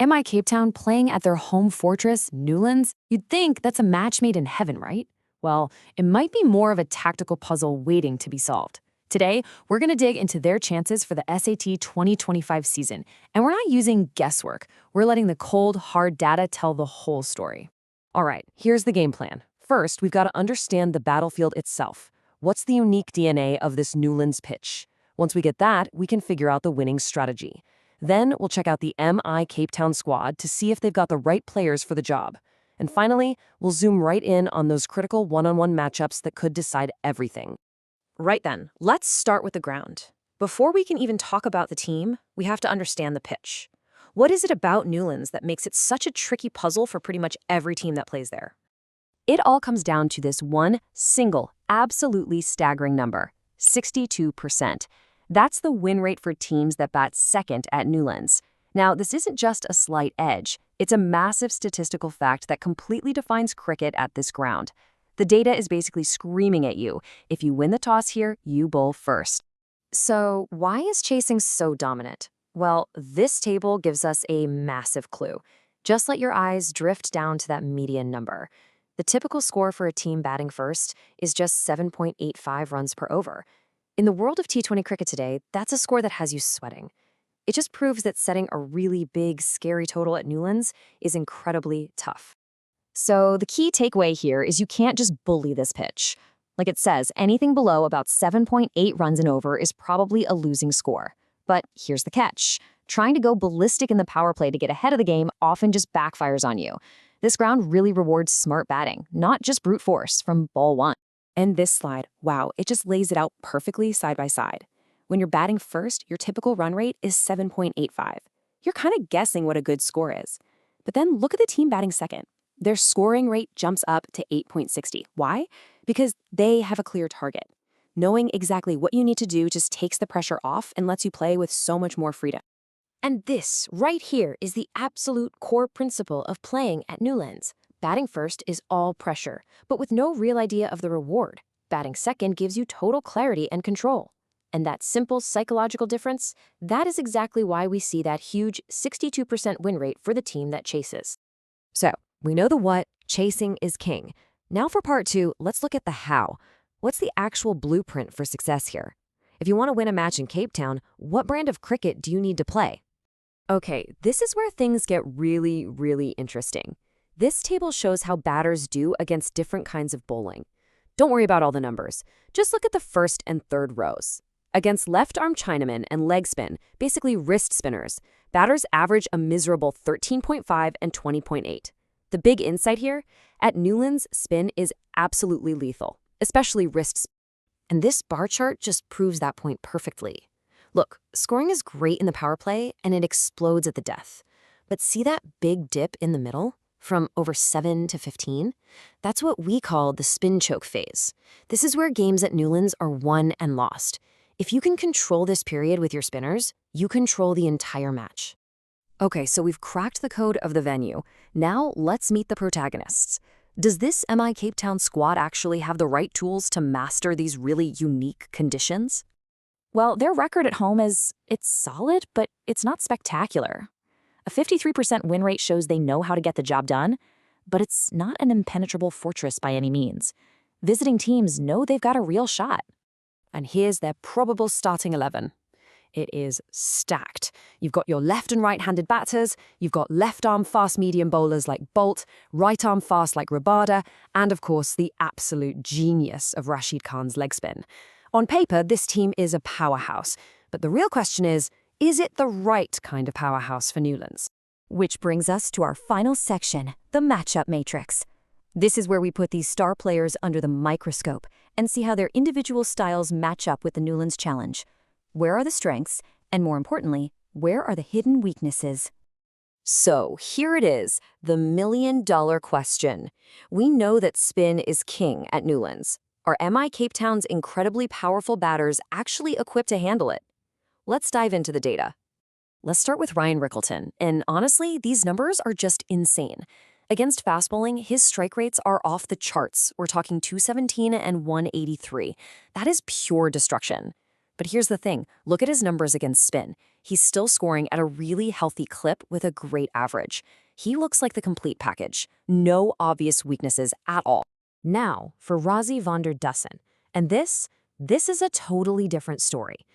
MI Cape Town playing at their home fortress, Newlands? You'd think that's a match made in heaven, right? Well, it might be more of a tactical puzzle waiting to be solved. Today, we're going to dig into their chances for the SAT 2025 season, and we're not using guesswork. We're letting the cold, hard data tell the whole story. All right, here's the game plan. First, we've got to understand the battlefield itself. What's the unique DNA of this Newlands pitch? Once we get that, we can figure out the winning strategy. Then we'll check out the MI Cape Town squad to see if they've got the right players for the job. And finally, we'll zoom right in on those critical one-on-one matchups that could decide everything. Right then, let's start with the ground. Before we can even talk about the team, we have to understand the pitch. What is it about Newlands that makes it such a tricky puzzle for pretty much every team that plays there? It all comes down to this one single, absolutely staggering number, 62%. That's the win rate for teams that bat second at Newlands. Now, this isn't just a slight edge. It's a massive statistical fact that completely defines cricket at this ground. The data is basically screaming at you. If you win the toss here, you bowl first. So, why is chasing so dominant? Well, this table gives us a massive clue. Just let your eyes drift down to that median number. The typical score for a team batting first is just 7.85 runs per over. In the world of T20 cricket today, that's a score that has you sweating. It just proves that setting a really big, scary total at Newlands is incredibly tough. So the key takeaway here is you can't just bully this pitch. Like it says, anything below about 7.8 runs and over is probably a losing score. But here's the catch. Trying to go ballistic in the power play to get ahead of the game often just backfires on you. This ground really rewards smart batting, not just brute force from ball one. And this slide, wow, it just lays it out perfectly side by side. When you're batting first, your typical run rate is 7.85. You're kind of guessing what a good score is. But then look at the team batting second. Their scoring rate jumps up to 8.60. Why? Because they have a clear target. Knowing exactly what you need to do just takes the pressure off and lets you play with so much more freedom. And this, right here, is the absolute core principle of playing at Newlands. Batting first is all pressure, but with no real idea of the reward. Batting second gives you total clarity and control. And that simple psychological difference, that is exactly why we see that huge 62% win rate for the team that chases. So, we know the what, chasing is king. Now for part two, let's look at the how. What's the actual blueprint for success here? If you want to win a match in Cape Town, what brand of cricket do you need to play? Okay, this is where things get really, really interesting. This table shows how batters do against different kinds of bowling. Don't worry about all the numbers. Just look at the first and third rows. Against left-arm Chinamen and leg spin, basically wrist spinners, batters average a miserable 13.5 and 20.8. The big insight here, at Newlands, spin is absolutely lethal, especially wrist spin. And this bar chart just proves that point perfectly. Look, scoring is great in the power play, and it explodes at the death. But see that big dip in the middle? From over 7 to 15? That's what we call the spin choke phase. This is where games at Newlands are won and lost. If you can control this period with your spinners, you control the entire match. Okay, so we've cracked the code of the venue. Now let's meet the protagonists. Does this MI Cape Town squad actually have the right tools to master these really unique conditions? Well, their record at home it's solid, but it's not spectacular. A 53% win rate shows they know how to get the job done, but it's not an impenetrable fortress by any means. Visiting teams know they've got a real shot. And here's their probable starting 11. It is stacked. You've got your left and right-handed batters, you've got left-arm fast-medium bowlers like Bolt, right-arm fast like Rabada, and of course the absolute genius of Rashid Khan's leg spin. On paper, this team is a powerhouse, but the real question is it the right kind of powerhouse for Newlands? Which brings us to our final section, the matchup matrix. This is where we put these star players under the microscope and see how their individual styles match up with the Newlands challenge. Where are the strengths? And more importantly, where are the hidden weaknesses? So here it is, the million-dollar question. We know that spin is king at Newlands. Are MI Cape Town's incredibly powerful batters actually equipped to handle it? Let's dive into the data. Let's start with Ryan Rickleton, and honestly, these numbers are just insane. Against fast bowling, his strike rates are off the charts. We're talking 217 and 183. That is pure destruction. But here's the thing, look at his numbers against spin. He's still scoring at a really healthy clip with a great average. He looks like the complete package. No obvious weaknesses at all. Now for Rozzy van der Dussen. And this is a totally different story.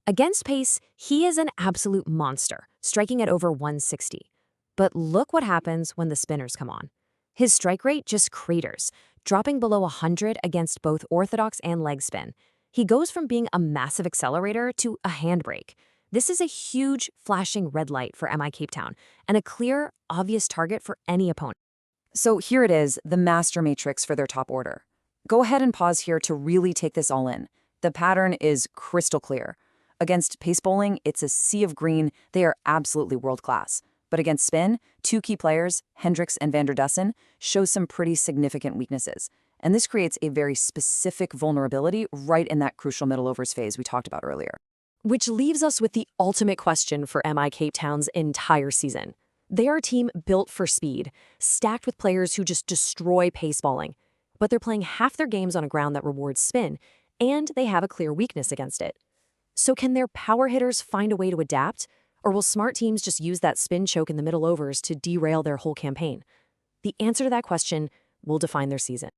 Against pace, he is an absolute monster, striking at over 160. But look what happens when the spinners come on. His strike rate just craters, dropping below 100 against both orthodox and leg spin. He goes from being a massive accelerator to a handbrake. This is a huge, flashing red light for MI Cape Town and a clear, obvious target for any opponent. So here it is, the master matrix for their top order. Go ahead and pause here to really take this all in. The pattern is crystal clear. Against pace bowling, it's a sea of green. They are absolutely world-class. But against spin, two key players, Hendricks and van der Dussen, show some pretty significant weaknesses. And this creates a very specific vulnerability right in that crucial middle overs phase we talked about earlier. Which leaves us with the ultimate question for MI Cape Town's entire season. They are a team built for speed, stacked with players who just destroy pace bowling. But they're playing half their games on a ground that rewards spin, and they have a clear weakness against it. So can their power hitters find a way to adapt? Or will smart teams just use that spin choke in the middle overs to derail their whole campaign? The answer to that question will define their season.